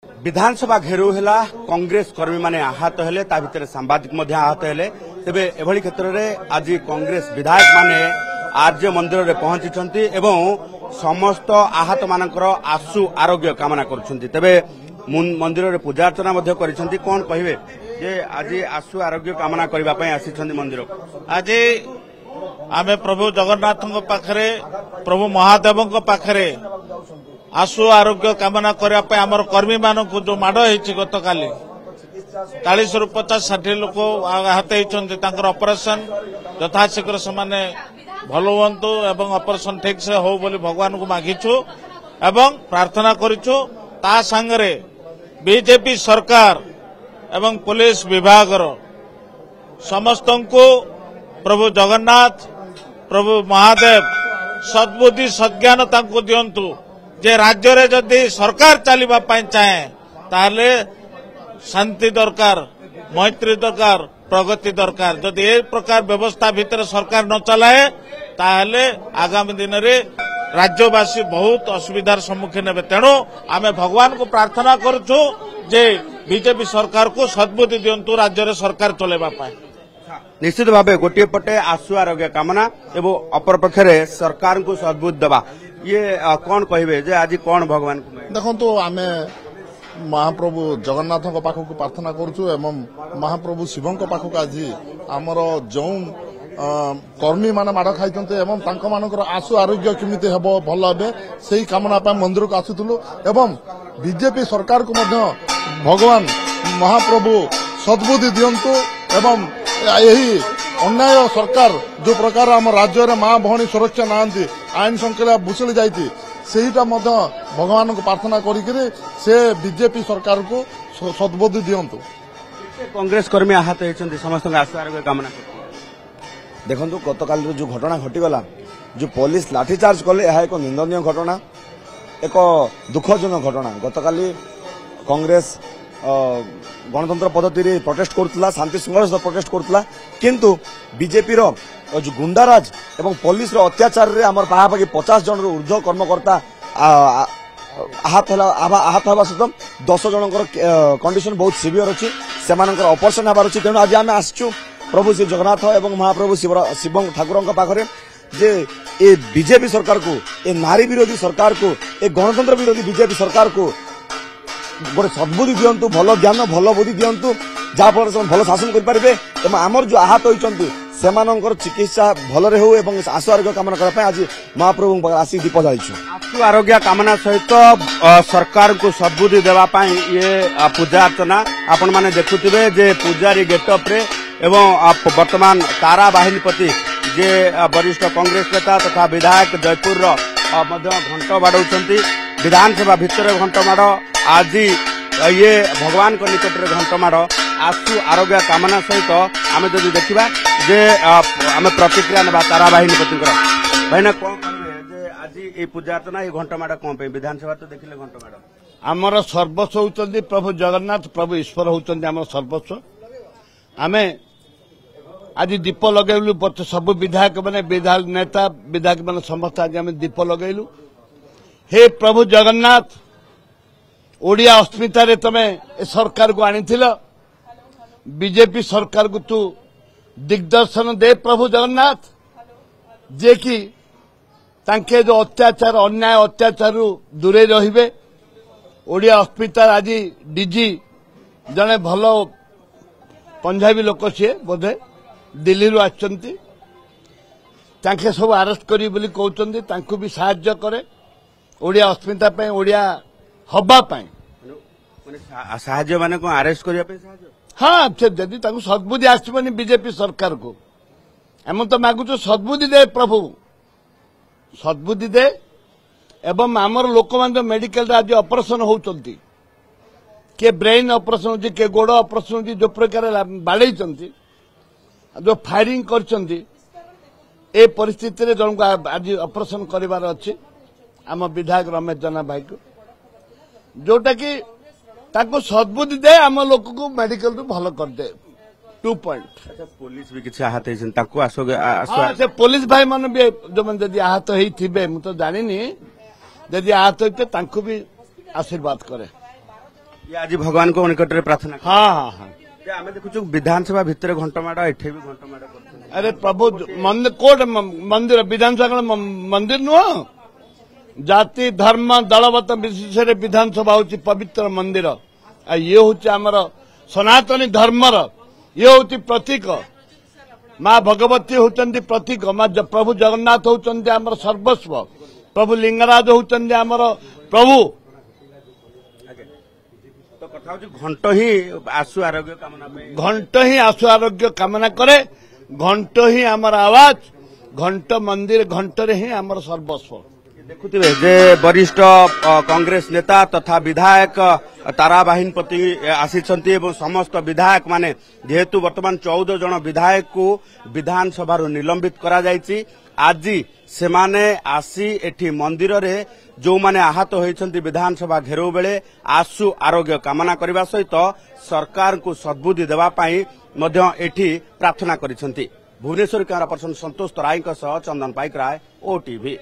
विधानसभा घेराव है कांग्रेस कर्मी माने आहत हेले ता भितर सांबादिक मध्य आहत हेले तेबे एभली क्षेत्र में आज कांग्रेस विधायक माने आर्य मंदिर में पहुंची एवं समस्त आहत मानकर आशु आरोग्य कामना करुछंती। तेबे मंदिर में पूजा अर्चना मध्य करिसंती। कोन कहिबे जे आज आशु आरोग्य कामना करबा पय आसीछंती मंदिर आज आमे प्रभु जगन्नाथ पाखरे प्रभु महादेव पाखरे आशु आरोग्य कामना करने आमर कर्मी मान जो माड़ होती गत काली 40 ରୁ 50-60 लोक आहत होती ऑपरेशन यथाशीघ्र से भल हूँ एवं ऑपरेशन ठीक से हो बोली भगवान को मागिचु एवं प्रार्थना करिचु। ता संगरे बीजेपी सरकार एवं पुलिस विभाग समस्त को प्रभु जगन्नाथ प्रभु महादेव सद्बुद्धि सज्ञान तांको दियंतु जे राज्य रे जदि सरकार चलवा चाहे ताले शांति दरकार मैत्री दरकार प्रगति दरकार जदि ए प्रकार व्यवस्था भितर सरकार न चलाए ताले आगामी दिन में राज्यवासी बहुत असुविधार सम्मुखीन हे। तेणु आमे भगवान को प्रार्थना करुछु जे बीजेपी सरकार को सद्बुद्धि दियंतु राज्य रे सरकार चलेबा पाए। निश्चित भाव गोटे पटे आशु आरोग्य कामना एवं अपर पक्षरे सरकार को सद्बुद्धि देवा ये कौन कहे जे आज कौन भगवान को देखो तो आम महाप्रभु जगन्नाथ पाखक प्रार्थना करुचु एवं महाप्रभु शिव पाखक आज आमर जो कर्मी मान माड़ खाई एवं मानकर आशु आरोग्य केमिति हेबो भल हेबे सेही कामना मंदिर को आसुलु एवं बीजेपी सरकार को भगवान महाप्रभु सद्बुद्धि दियंतु एवं यही अन्याय सरकार जो प्रकार आम राज्य में माँ भौणी सुरक्षा नांती आईन श्रृंखला भूसुली जाती सेहीटा भगवान को प्रार्थना करी से बीजेपी सरकार को सद्बुद्धि दियंतु। कांग्रेस कर्मी आहत होती समस्त आशु आरोग्य कामना देखो गतकाल जो घटना घटीगला जो पुलिस लाठीचार्ज कले यह एक निंदनीय घटना एक दुखजनक घटना। गतकाली कांग्रेस गणतंत्र पद्धति प्रोटेस्ट करुला शांति श्रृंखला प्रोटेस्ट करुला किंतु बीजेपी रो जो गुंडाराज एवं पुलिस रो अत्याचार रे हमर पाहापाखि 50 जन रो ऊर्ध्व कर्मकर्ता आहत हवा सहित 10 जनकर कंडीशन बहुत सिवियर अच्छी से ऑपरेशन हबार अच्छी। तेणु आज आम आसचु प्रभु श्री जगन्नाथ एवं महाप्रभु शिव ठाकुर पाखरे जे ए बीजेपी सरकार को ए नारी विरोधी सरकार को ए गणतंत्र विरोधी बीजेपी सरकार को गोटे सद्बुद्धि दियंतु भल ज्ञान भल बुद्धि दियंतु जहाँफल से भल शासन करें एवं आमर जो आहत होती सेमानंकर चिकित्सा भलरे हो एवं आशु आरोग्य कामना करने आज महाप्रभु आसी दीप जाइछु। आशु आरोग्य कामना सहित सरकार को सद्बुद्धि देवाई ये पूजा अर्चना आपण माने देखुथिबे जे पूजारी गेटअप रे एवं वर्तमान तारा बाहिनीपति जे वरिष्ठ कांग्रेस नेता तथा विधायक जयपुर घंट बाड़ौछंती विधानसभा भितर घंट माड़ आज ये भगवान को निकट में घंट माड़ आशु आरोग्य कामना सहित आम जब देखा जे आम प्रतिक्रिया ना तारा बाहिनीपति भाईना कौन कहे आज ये पूजा अर्चना ये घंट माड़ कौन विधानसभा तो देखिले घंट माड़ आमर सर्वस्व होती प्रभु जगन्नाथ प्रभु ईश्वर होती आम सर्वस्व आमे आज दीप लगेलु सब विधायक मैंने विधायक नेता विधायक मैंने समस्त आज आम दीप लगेलु। हे प्रभु जगन्नाथ ओडिया अस्मिता रे तमे सरकार को आनी बीजेपी सरकार को तू दिग्दर्शन दे प्रभु जगन्नाथ जे कि तांके जो अत्याचार अन्याय अत्याचार दूरे रहिबे। ओडिया अस्मिता आज डीजी जने भल पंजाबी लोक सी बोधे दिल्ली रू आछंती तांके सब अरेस्ट करी बोली कहउचंती तांको भी सहायता करे ओडिया अस्मिता पे ओडिया हबा पाए साहाय्य माने को अरेस्ट करिया पे साहाय्य हाँ जदि तांको सद्बुद्धि आसबनी बीजेपी सरकार को एम तो मागुଛୁ सद्बुद्धि दे प्रभु सद्बुद्धि दे एवं आमर लोक मान मेडिकल आज ऑपरेशन होउचंती के ब्रेन ऑपरेशन होची के गोड़ ऑपरेशन होची जो प्रकार बाड़े जो फायरिंग करचंती ए परिस्थिति रे जन को आज ऑपरेशन करिवार अछि आम विधायक रमेश जेना भाई को जोटा कि ताको सद्बुद्धि दे आम लोक को मेडिकल रू भल कर दे 2 पॉइंट। अच्छा पुलिस भी किसी आहत होइछन ताको आसोगे पुलिस भाई मन भी जो मन जदी आहत होई थिबे मु तो जानिनी जदी आहत होते तांको भी आशीर्वाद करे। ये आज भगवान को निकट में प्रार्थना हाँ हाँ हाँ आम देखु विधानसभा भितर घंटमाड़ एठे भी घंटमाड़ कर अरे प्रभु मंदिर कोट मंदिर विधानसभा मंदिर नुह जाति धर्म दलवत विशेष विधानसभा हूँ पवित्र मंदिर आ ये हूँ आमर सनातनी धर्मर ये हूँ प्रतीक माँ भगवती होती प्रतीक माँ प्रभु जगन्नाथ होती आमर सर्वस्व प्रभु लिंगराज होती आमर प्रभु तो कथा घंट ही आशु आरोग्य कामना घंट ही आशु आरोग्य कामना करे घंट ही आमर आवाज घंट मंदिर घंटे ही आमर सर्वस्व देखुथिबे जे वरिष्ठ कांग्रेस नेता तथा विधायक तारा बाहिनपति आसीछन्ति एवं समस्त विधायक माने जेहेतु वर्तमान 14 जन विधायक को विधानसभा निलंबित करा जायछि आज सेमाने आसी एठी मंदिर रे जो माने आहत होइछन्ति विधानसभा घेराव बेले आशु आरोग्य कामना करबा सहित सरकार को सद्बुद्धि देबा पई मध्य एठी प्रार्थना करिसन्ति। भुवनेश्वर कैमरा पर्सन संतोष तराईक सह चंदन पाइक राय ओटीवी।